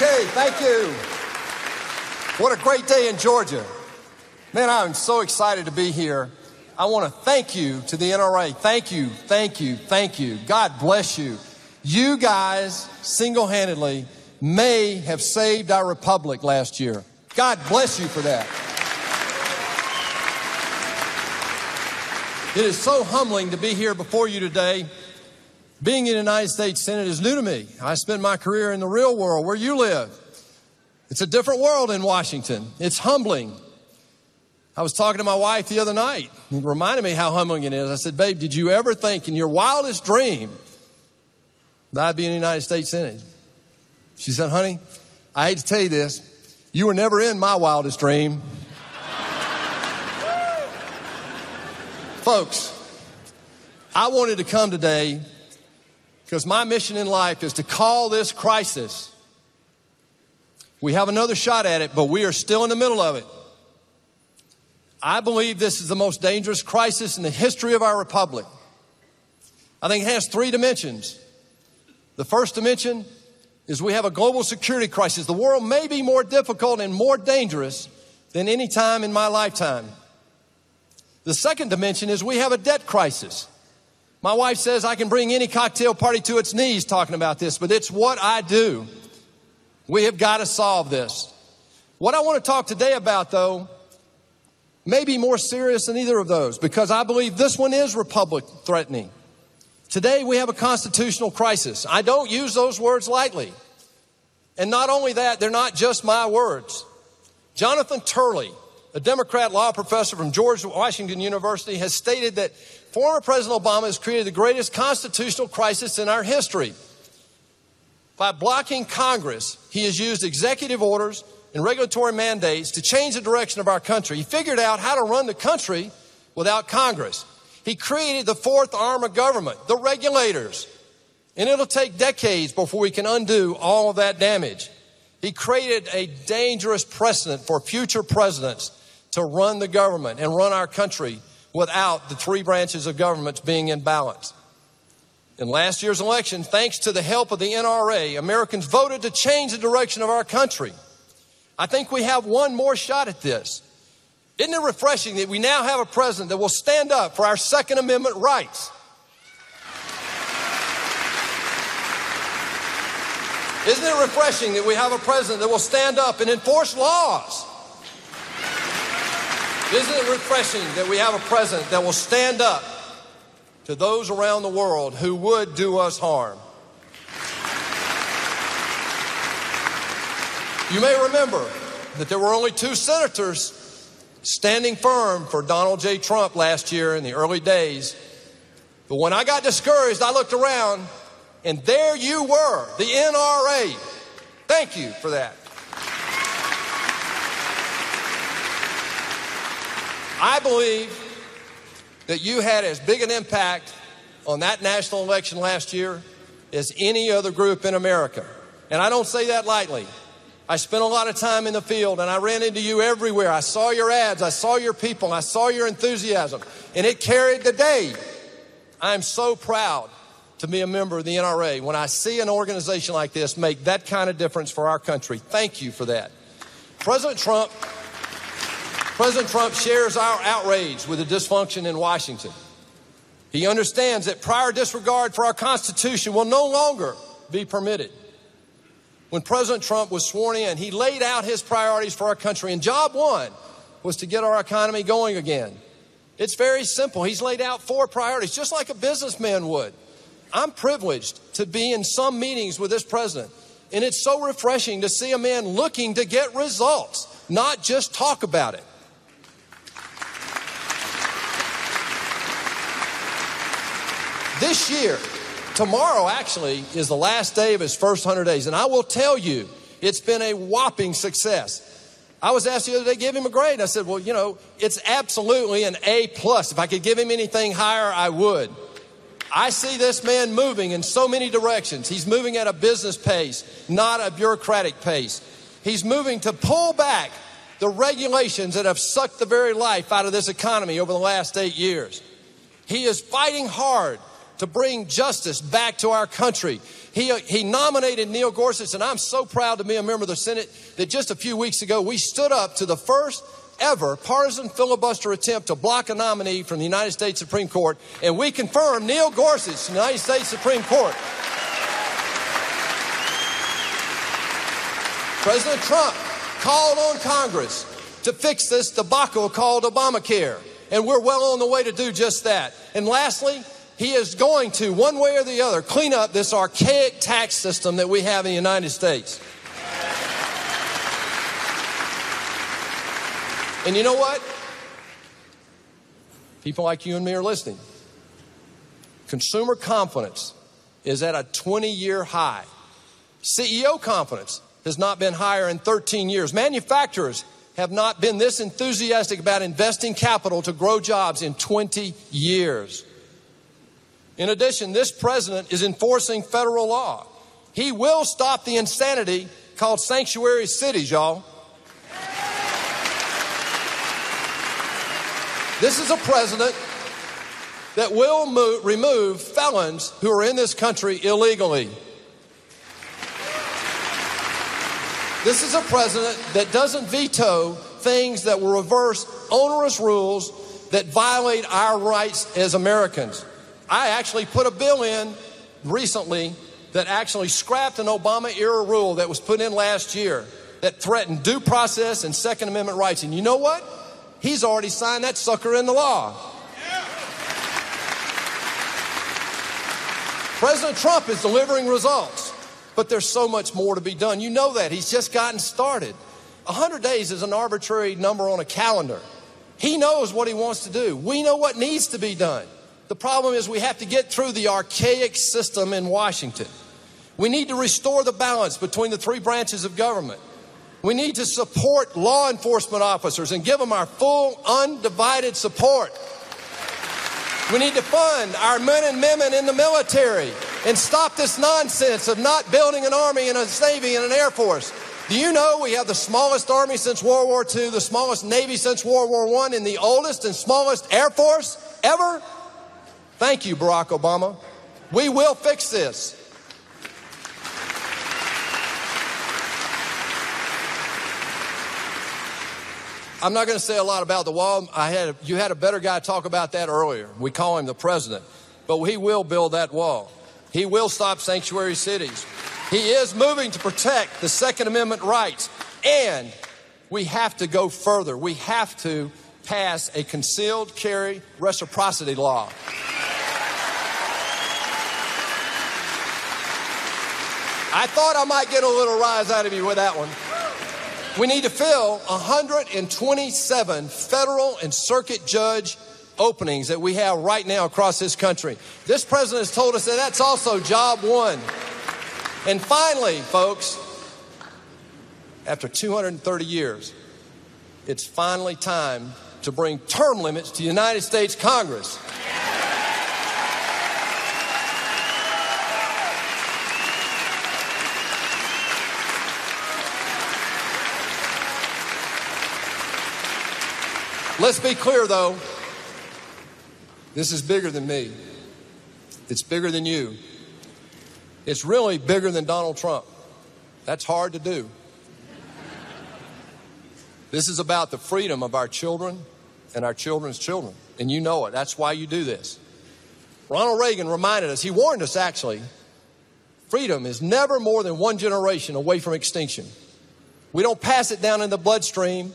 Okay, thank you. What a great day in Georgia. Man, I'm so excited to be here. I want to thank you to the NRA. Thank you, thank you, thank you. God bless you. You guys single-handedly may have saved our republic last year. God bless you for that. It is so humbling to be here before you today. Being in the United States Senate is new to me. I spent my career in the real world where you live. It's a different world in Washington. It's humbling. I was talking to my wife the other night. It reminded me how humbling it is. I said, babe, did you ever think in your wildest dream that I'd be in the United States Senate? She said, honey, I hate to tell you this. You were never in my wildest dream. Folks, I wanted to come today because my mission in life is to call this crisis. We have another shot at it, but we are still in the middle of it. I believe this is the most dangerous crisis in the history of our republic. I think it has three dimensions. The first dimension is we have a global security crisis. The world may be more difficult and more dangerous than any time in my lifetime. The second dimension is we have a debt crisis. My wife says I can bring any cocktail party to its knees talking about this, but it's what I do. We have got to solve this. What I want to talk today about, though, may be more serious than either of those, because I believe this one is republic threatening. Today, we have a constitutional crisis. I don't use those words lightly. And not only that, they're not just my words. Jonathan Turley, a Democrat law professor from George Washington University, has stated that former President Obama has created the greatest constitutional crisis in our history. By blocking Congress, he has used executive orders and regulatory mandates to change the direction of our country. He figured out how to run the country without Congress. He created the fourth arm of government, the regulators. And it'll take decades before we can undo all of that damage. He created a dangerous precedent for future presidents to run the government and run our country without the three branches of government being in balance. In last year's election, thanks to the help of the NRA, Americans voted to change the direction of our country. I think we have one more shot at this. Isn't it refreshing that we now have a president that will stand up for our Second Amendment rights? Isn't it refreshing that we have a president that will stand up and enforce laws? Isn't it refreshing that we have a president that will stand up to those around the world who would do us harm? You may remember that there were only 2 senators standing firm for Donald J. Trump last year in the early days. But when I got discouraged, I looked around, and there you were, the NRA. Thank you for that. I believe that you had as big an impact on that national election last year as any other group in America. And I don't say that lightly. I spent a lot of time in the field, and I ran into you everywhere. I saw your ads. I saw your people. I saw your enthusiasm, and it carried the day. I am so proud to be a member of the NRA when I see an organization like this make that kind of difference for our country. Thank you for that. President Trump shares our outrage with the dysfunction in Washington. He understands that prior disregard for our Constitution will no longer be permitted. When President Trump was sworn in, he laid out his priorities for our country, and job one was to get our economy going again. It's very simple. He's laid out 4 priorities, just like a businessman would. I'm privileged to be in some meetings with this president, and it's so refreshing to see a man looking to get results, not just talk about it. This year, tomorrow actually is the last day of his first 100 days. And I will tell you, it's been a whopping success. I was asked the other day, give him a grade. I said, well, you know, it's absolutely an A+. If I could give him anything higher, I would. I see this man moving in so many directions. He's moving at a business pace, not a bureaucratic pace. He's moving to pull back the regulations that have sucked the very life out of this economy over the last 8 years. He is fighting hard to bring justice back to our country. He nominated Neil Gorsuch, and I'm so proud to be a member of the Senate that just a few weeks ago we stood up to the first ever partisan filibuster attempt to block a nominee from the United States Supreme Court, and we confirmed Neil Gorsuch to the United States Supreme Court. President Trump called on Congress to fix this debacle called Obamacare, and we're well on the way to do just that. And lastly, he is going to, one way or the other, clean up this archaic tax system that we have in the United States. And you know what? People like you and me are listening. Consumer confidence is at a 20-year high. CEO confidence has not been higher in 13 years. Manufacturers have not been this enthusiastic about investing capital to grow jobs in 20 years. In addition, this president is enforcing federal law. He will stop the insanity called sanctuary cities, y'all. This is a president that will remove felons who are in this country illegally. This is a president that doesn't veto things that will reverse onerous rules that violate our rights as Americans. I actually put a bill in recently that actually scrapped an Obama-era rule that was put in last year that threatened due process and Second Amendment rights. And you know what? He's already signed that sucker into law. President Trump is delivering results, but there's so much more to be done. You know that. He's just gotten started. 100 days is an arbitrary number on a calendar. He knows what he wants to do. We know what needs to be done. The problem is we have to get through the archaic system in Washington. We need to restore the balance between the three branches of government. We need to support law enforcement officers and give them our full, undivided support. We need to fund our men and women in the military and stop this nonsense of not building an army and a navy and an air force. Do you know we have the smallest army since World War II, the smallest navy since World War I, and the oldest and smallest air force ever? Thank you, Barack Obama. We will fix this. I'm not going to say a lot about the wall. You had a better guy talk about that earlier. We call him the president. But he will build that wall. He will stop sanctuary cities. He is moving to protect the Second Amendment rights. And we have to go further. We have to pass a concealed carry reciprocity law. I thought I might get a little rise out of you with that one. We need to fill 127 federal and circuit judge openings that we have right now across this country. This president has told us that that's also job one. And finally, folks, after 230 years, it's finally time to bring term limits to the United States Congress. Let's be clear, though. This is bigger than me. It's bigger than you. It's really bigger than Donald Trump. That's hard to do. This is about the freedom of our children and our children's children. And you know it. That's why you do this. Ronald Reagan reminded us, he warned us actually, freedom is never more than one generation away from extinction. We don't pass it down in the bloodstream.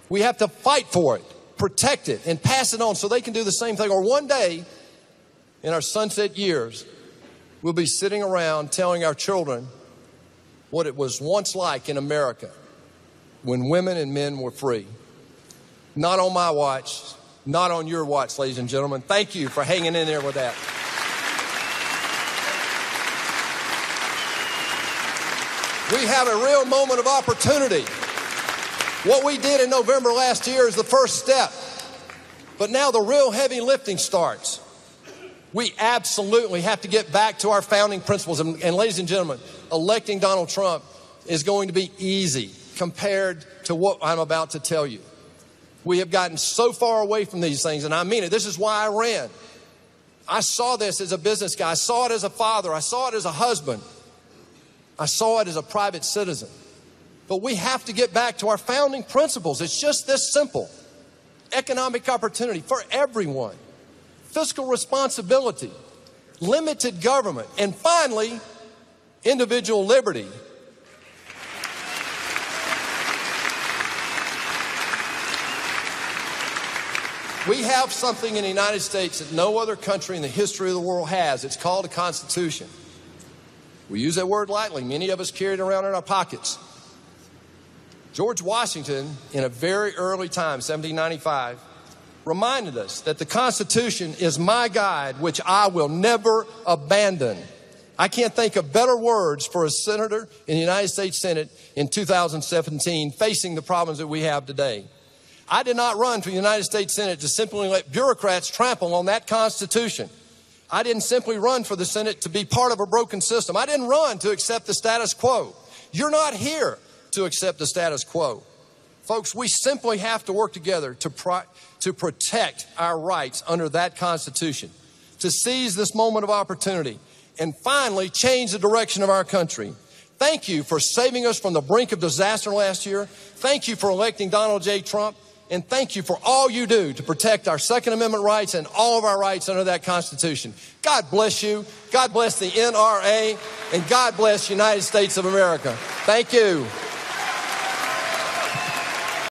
We have to fight for it, protect it, and pass it on so they can do the same thing. Or one day, in our sunset years, we'll be sitting around telling our children what it was once like in America when women and men were free. Not on my watch, not on your watch, ladies and gentlemen. Thank you for hanging in there with that. We have a real moment of opportunity. What we did in November last year is the first step. But now the real heavy lifting starts. We absolutely have to get back to our founding principles. And ladies and gentlemen, electing Donald Trump is going to be easy compared to what I'm about to tell you. We have gotten so far away from these things, and I mean it. This is why I ran. I saw this as a business guy. I saw it as a father. I saw it as a husband. I saw it as a private citizen. But we have to get back to our founding principles. It's just this simple. Economic opportunity for everyone. Fiscal responsibility. Limited government. And finally, individual liberty. We have something in the United States that no other country in the history of the world has. It's called a Constitution. We use that word lightly. Many of us carry it around in our pockets. George Washington, in a very early time, 1795, reminded us that the Constitution is my guide, which I will never abandon. I can't think of better words for a senator in the United States Senate in 2017 facing the problems that we have today. I did not run for the United States Senate to simply let bureaucrats trample on that Constitution. I didn't simply run for the Senate to be part of a broken system. I didn't run to accept the status quo. You're not here to accept the status quo. Folks, we simply have to work together to protect our rights under that Constitution, to seize this moment of opportunity, and finally change the direction of our country. Thank you for saving us from the brink of disaster last year. Thank you for electing Donald J. Trump. And thank you for all you do to protect our Second Amendment rights and all of our rights under that Constitution. God bless you. God bless the NRA. And God bless the United States of America. Thank you.